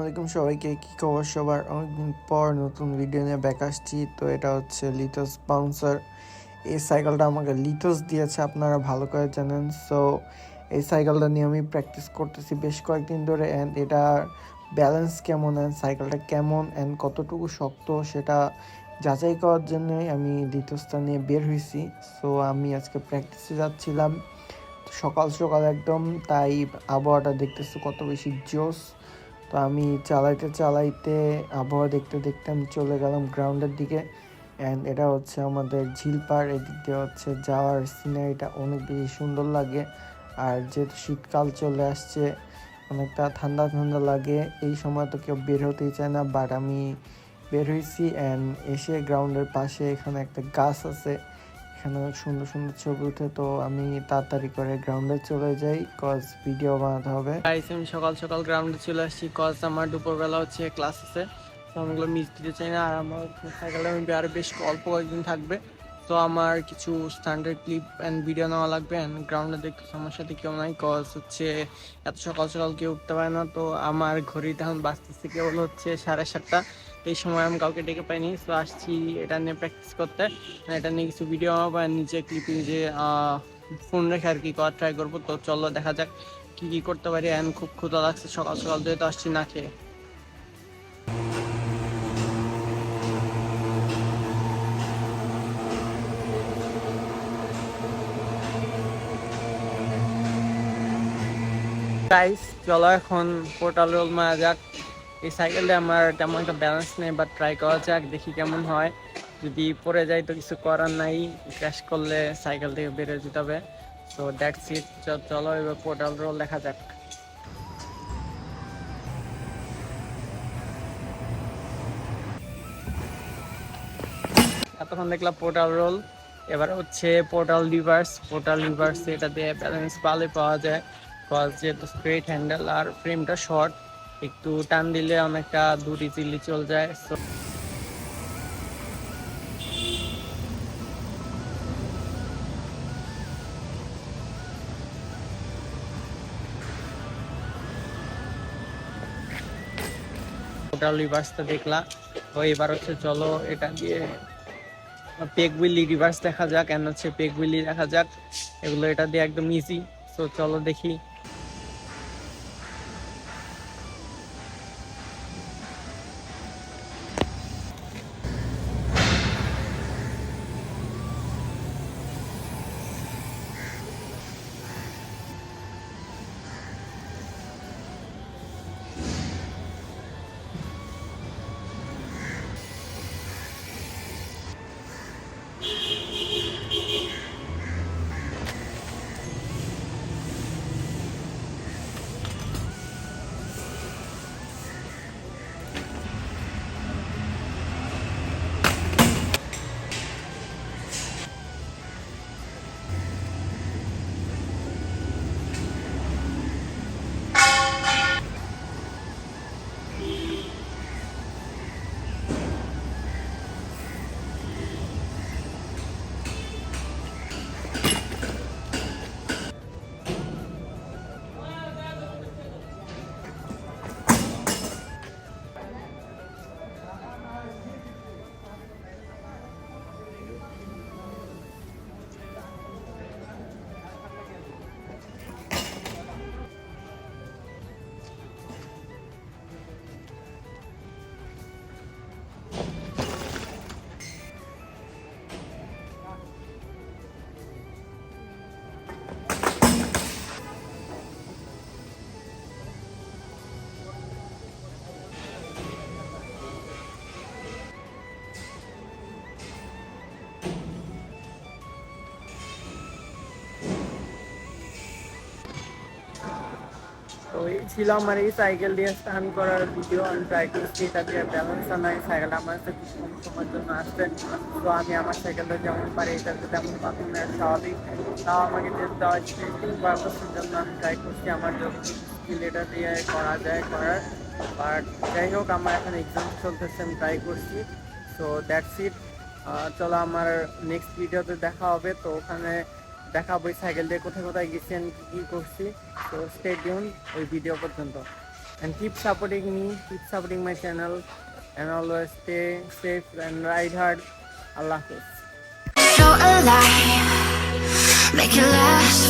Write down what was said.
আলাইকুম সবাইকে, কি খবর সবার? অনেকদিন পর নতুন ভিডিও নিয়ে ব্যাক আসছি। তো এটা হচ্ছে লিথস বাউন্সার। এই সাইকেলটা আমাকে লিথস দিয়েছে, আপনারা ভালো করে জানেন। সো এই সাইকেলটা নিয়ে আমি প্র্যাকটিস করতেছি বেশ কয়েকদিন ধরে। অ্যান্ড এটা ব্যালেন্স কেমন অ্যান্ড সাইকেলটা কেমন অ্যান্ড কতটুকু শক্ত সেটা যাচাই করার জন্যই আমি লিথসটা নিয়ে বের হয়েছি। সো আমি আজকে প্র্যাকটিসে যাচ্ছিলাম সকাল সকাল একদম, তাই আবহাওয়াটা দেখতেছি কত বেশি জোস। তো আমি চালাইতে চালাইতে আবহাওয়া দেখতে দেখতে আমি চলে গেলাম গ্রাউন্ডের দিকে। অ্যান্ড এটা হচ্ছে আমাদের ঝিলপাড়, এদিক দিয়ে হচ্ছে যাওয়ার সিনারিটা অনেক বেশি সুন্দর লাগে। আর যেহেতু শীতকাল চলে আসছে, অনেকটা ঠান্ডা ঠান্ডা লাগে, এই সময় তো কেউ বের হতেই চায় না, বাট আমি বের হয়েছি। অ্যান্ড এসে গ্রাউন্ডের পাশে এখানে একটা গাছ আছে, এখানে অনেক সুন্দর সুন্দর ছবি উঠে। তো আমি তাড়াতাড়ি করে গ্রাউন্ডে চলে যাই, কজ ভিডিও বানাতে হবে। আমি সকাল সকাল গ্রাউন্ডে চলে আসছি, কজ আমার দুপুরবেলা হচ্ছে ক্লাস আছে। তো আমি ওগুলো মিস দিতে চাই না। আর আমার সাইকেলটা আমি আরও বেশ অল্প কয়েকদিন থাকবে। তো আমার কিছু স্ট্যান্ডার্ড ক্লিপ অ্যান্ড ভিডিও নেওয়া লাগবে। অ্যান্ড গ্রাউন্ডে দেখতে আমার সাথে কেউ নাই, কজ হচ্ছে এত সকাল সকাল কেউ উঠতে পারে না। তো আমার ঘড়িতে এখন বাজতেছে কেবল হচ্ছে 7:30। এই সময় আমি কাউকে ডেকে পাইনি। তো আসছি এটা নিয়ে প্র্যাকটিস করতে, এটা নিয়ে কিছু ভিডিও বানাবো, নিজে ক্লিপিং যে ফোন রেখে আর কি করার ট্রাই করবো। তো চলো দেখা যাক কি কি করতে পারি। এখন খুব ক্ষুধা লাগছে, সকাল সকাল দিয়ে তো আসছি না খেয়ে। গাইস চলো এখন পোর্টাল রোল মারা যাক। এই সাইকেলে আমার তেমন একটা ব্যালেন্স নেই, বাট ট্রাই করা যাক, দেখি কেমন হয়। যদি পড়ে যায় তো কিছু করার নাই, ক্র্যাশ করলে সাইকেল থেকে বেরিয়ে যেতে হবে। তো দ্যাটস ইট, চলো এবার পোর্টাল রোল দেখা যাক। এতক্ষণ দেখলাম পোর্টাল রোল, এবার হচ্ছে পোর্টাল রিভার্স এটা দিয়ে ব্যালেন্স ভালোই পাওয়া যায়। কজ যেহেতু স্ট্রেট হ্যান্ডেল আর ফ্রেমটা শর্ট, একটু টান দিলে অনেকটা দূর ইজিলি চল যায়। সো পোর্টাল রিভার্সটা দেখলাম। তো এবার হচ্ছে চলো এটা দিয়ে পেগ উইলি রিভার্স দেখা যাক, এন্ড হচ্ছে পেগ উইলি দেখা যাক। এগুলো এটা দিয়ে একদম ইজি। তো চলো দেখি। তো এই ছিল আমার এই সাইকেল দিয়ে স্টান করার ভিডিও। আমি ট্রাই করছি, এটা দিয়ে ব্যালেন্স নাই, সাইকেল আমার কাছে কিছু কম সময়ের জন্য আসছে। তো আমি আমার সাইকেলটা যেমন পারি এটাতে তেমন পারবো না, স্বাভাবিক। তাও আমাকে টেস্ট দেওয়া টেস্টিং পারপাসের জন্য আমি ট্রাই করছি আমার যতটুকু স্কিল এটা দিয়ে করা যায় করার। বাট যাই হোক, আমার এখন এক্সাম চলতেছে, আমি ট্রাই করছি। So that's it. চলো আমার নেক্সট ভিডিওতে দেখা হবে। তো ওখানে দেখাবো এই সাইকেল দিয়ে কোথায় কোথায় গেছি, আমি কী কী করছি। তো স্টে টিউন ওই ভিডিও পর্যন্ত। and keep supporting me, keep supporting my channel, and always stay safe and ride hard. Allah Hafiz. So alive, make it last